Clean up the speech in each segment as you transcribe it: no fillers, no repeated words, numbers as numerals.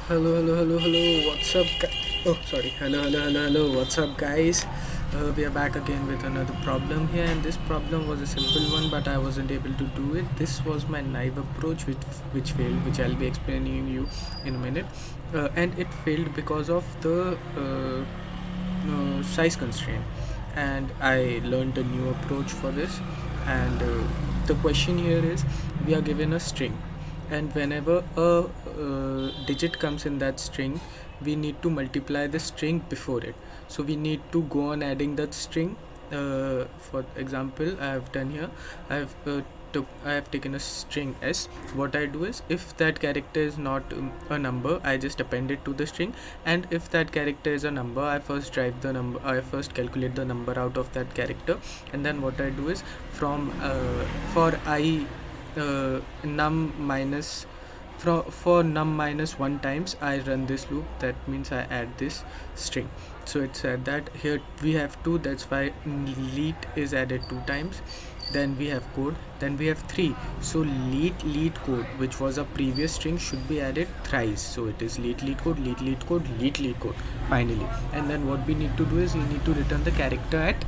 Hello. What's up? Oh, sorry. Hello. What's up, guys? We are back again with another problem here, and this problem was a simple one, but I wasn't able to do it. This was my naive approach, which failed, which I'll be explaining you in a minute, and it failed because of the size constraint, and I learned a new approach for this. And the question here is, we are given a string, and whenever a digit comes in that string, we need to multiply the string before it. So we need to go on adding that string. For example, I have done here, I have taken a string s. What I do is, if that character is not a number, I just append it to the string, and if that character is a number, I first calculate the number out of that character, and then what I do is, from for I num minus for num minus 1 times, I run this loop. That means I add this string. So it's said that here we have 2, that's why leet is added 2 times. Then we have code, then we have 3. So leet code, which was a previous string, should be added thrice. So it is leet code finally. And then what we need to do is, we need to return the character at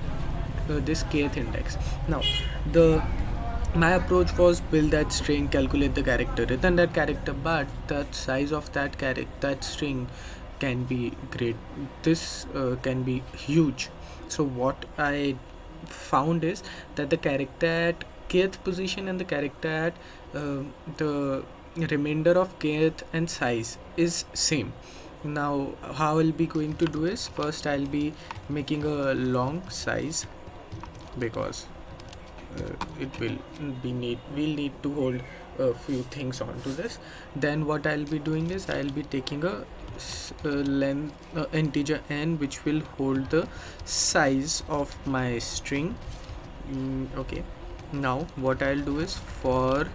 this kth index. Now my approach was, build that string, calculate the character, return that character, but the size of that string can be great. This can be huge. So what I found is that the character at kth position and the character at the remainder of kth and size is same. Now how I'll be going to do is, first I'll be making a long size, because we'll need to hold a few things onto this. Then what I'll be doing is, I'll be taking a length integer n, which will hold the size of my string. Okay, now what I'll do is, for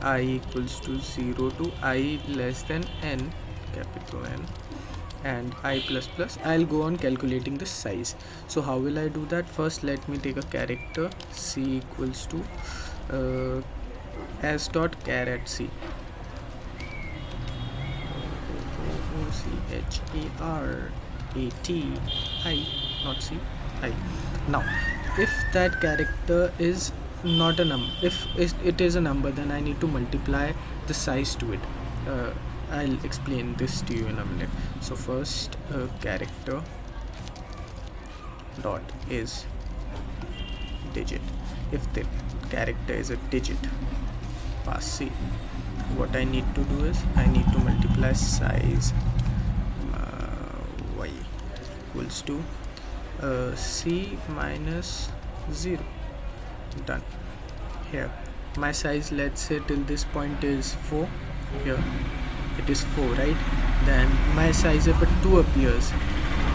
I equals to 0 to I less than n, capital N, and I plus plus, I'll go on calculating the size. So how will I do that? First, let me take a character, c equals to s dot char at c, CHARATI, not C, I. Now if that character is not a number, if it is a number, then I need to multiply the size to it. I'll explain this to you in a minute. So first, character dot is digit. If the character is a digit, pass C. What I need to do is, I need to multiply size y equals to c minus 0. Done. Here my size, let's say till this point, is 4. Here it is 4, right? Then my size, if a 2 appears,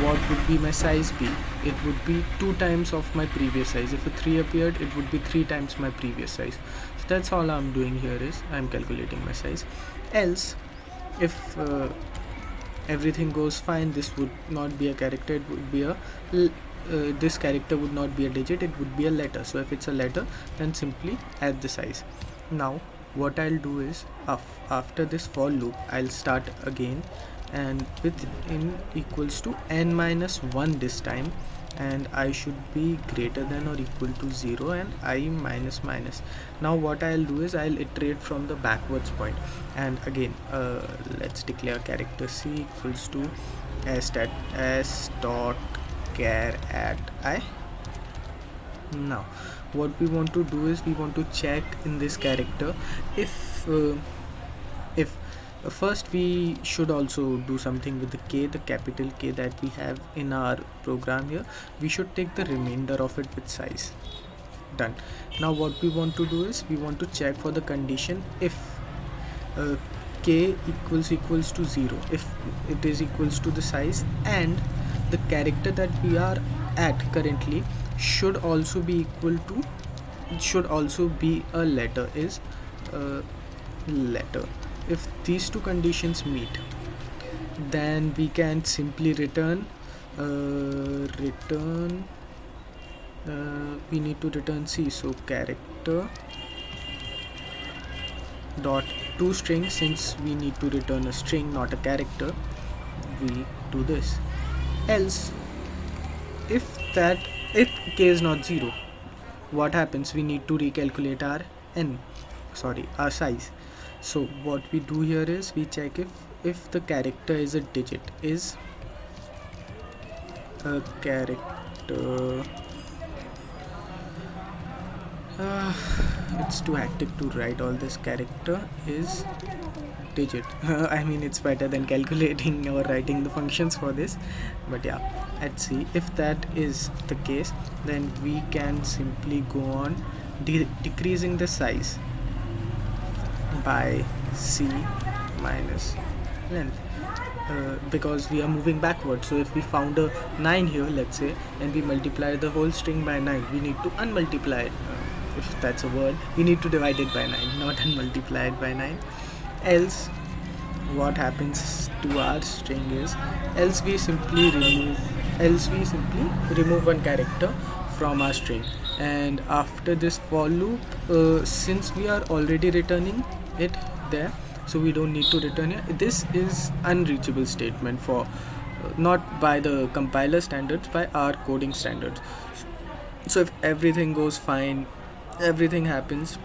what would be my size be? It would be 2 times of my previous size. If a 3 appeared, it would be 3 times my previous size. So that's all I'm doing here is, I'm calculating my size. Else, if everything goes fine, this would not be a character, it would be a this character would not be a digit, it would be a letter. So if it's a letter, then simply add the size. Now what I'll do is, after this for loop, I'll start again, and with n equals to n minus 1 this time, and I should be greater than or equal to 0, and I minus minus. Now what I'll do is, I'll iterate from the backwards point, and again let's declare character c equals to s dot char at I. Now what we want to do is, we want to check in this character if first we should also do something with the k, the capital K that we have in our program here. We should take the remainder of it with size. Done. Now what we want to do is, we want to check for the condition if k equals to 0, if it is equals to the size, and the character that we are at currently should also be a letter, is a letter. If these two conditions meet, then we can simply return we need to return C. So character dot toString, since we need to return a string, not a character, we do this. Else, if k is not 0, what happens? We need to recalculate our size. So what we do here is we check if the character is a digit, is a character it's too hectic to write all this. Character is digit. I mean, it's better than calculating or writing the functions for this, but yeah, let's see. If that is the case, then we can simply go on decreasing the size by c minus length, because we are moving backwards. So if we found a 9 here, let's say, and we multiply the whole string by 9, we need to unmultiply it, if that's a word. We need to divide it by 9, not unmultiply it by 9. Else, what happens to our string is, else we simply remove one character from our string. And after this for loop, since we are already returning it there, so we don't need to return here. This is unreachable statement for not by the compiler standards, by our coding standards. So if everything goes fine, everything happens,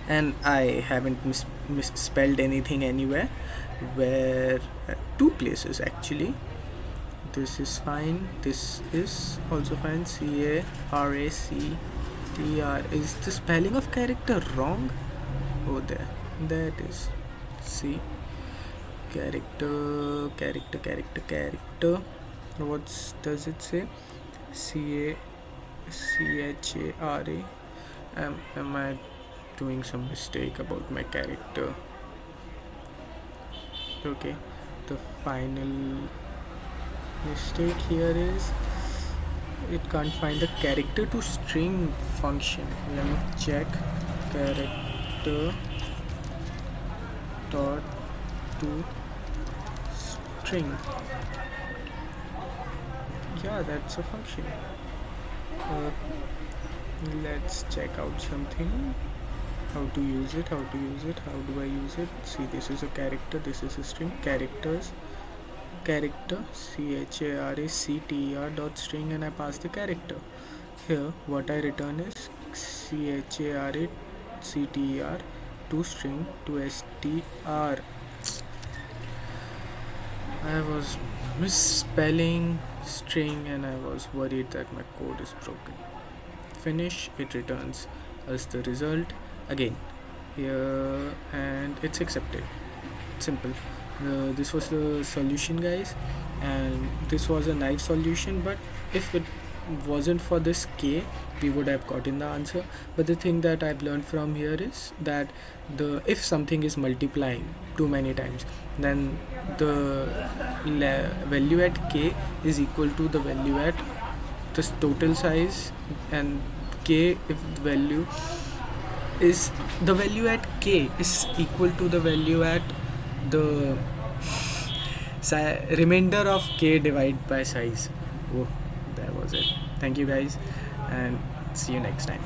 and I haven't misspelled anything anywhere, where two places actually, this is fine, this is also fine. CARACTR, is the spelling of character wrong? Oh, there it is. See, character. What does it say? CHARA. Am I doing some mistake about my character? Okay, the final mistake here is it can't find the character to string function. Let me check. Character dot to string. Yeah, that's a function. Let's check out something. How to use it? How do I use it? See, this is a character, this is a string. Character CHARACTER dot string, and I pass the character. Here what I return is CHARACTER to string to str. I was misspelling string and I was worried that my code is broken. Finish, it returns us the result again here, and it's accepted. Simple. This was the solution, guys, and this was a nice solution, but if it wasn't for this k, we would have gotten the answer. But the thing that I've learned from here is that if something is multiplying too many times, then the value at k is equal to the value at this total size, and k, if the value at k is equal to the value at the remainder of k divided by size. Oh, that was it. Thank you guys, and see you next time.